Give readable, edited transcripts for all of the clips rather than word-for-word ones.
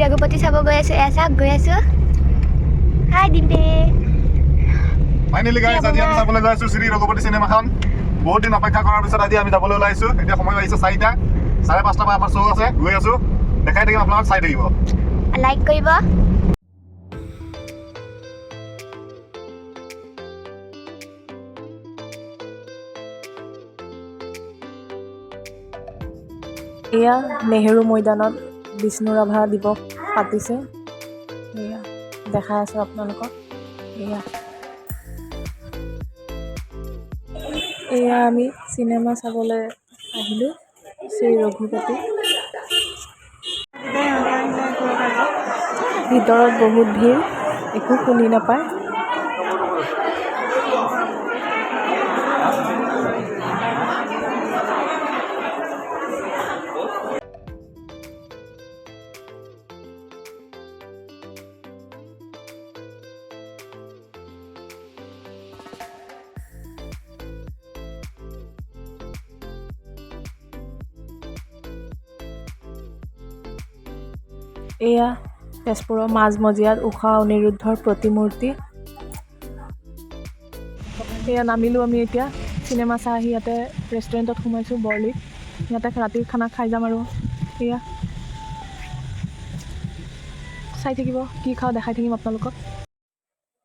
ৰঘুপতি চাব গৈ আছো এসাক গৈ আছো হাই ডিম্পে ফাইনেলি গাইজ আজি আমি চাবলৈ গৈ আছো শ্ৰী ৰঘুপতি চিনেমাখন বহুত দিন অপেক্ষা কৰাৰ পিছত আজি আমি যাবলৈ ওলাইছো এতিয়া সময় আহিছে 4টা 5:30 পৰা আমাৰ শ্ব' আছে গৈ আছো দেখাই থাকিম আপোনালোক চাই থাকিব লাইক কৰিব এয়া নেহেৰু ময়দানত বিষ্ণু ৰাভা দিৱস পাতিছে এয়া দেখাই আছোঁ আপোনালোকক এয়া আমি চিনেমা চাবলৈ আহিলোঁ শ্ৰী ৰঘুপতি ভিতৰত বহুত ভিৰ একো শুনি নাপায় এয়া তেজপুৰৰ মাজমজিয়াত ঊষা অনিৰুদ্ধৰ প্ৰতিমূৰ্তি এয়া নামিলোঁ আমি এতিয়া চিনেমা চাই আহি ইয়াতে ৰেষ্টুৰেণ্টত সোমাইছোঁ বৰলিত ইয়াতে ৰাতিৰ খানা খাই যাম আৰু এয়া চাই থাকিব কি খাওঁ দেখাই থাকিম আপোনালোকক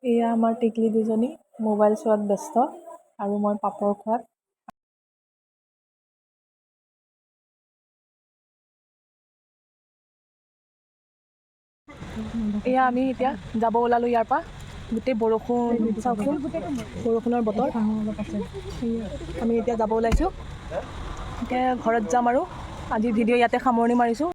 এয়া আমাৰ টিকলি দুজনী মোবাইল চোৱাত ব্যস্ত আৰু মই পাপৰ খোৱাত এয়া আমি এতিয়া যাব ওলালোঁ ইয়াৰ পৰা গোটেই বৰষুণ চাওকচোন বৰষুণৰ বতৰ আমি এতিয়া যাব ওলাইছোঁ এতিয়া ঘৰত যাম আৰু আজি ভিডিঅ' ইয়াতে সামৰণি মাৰিছোঁ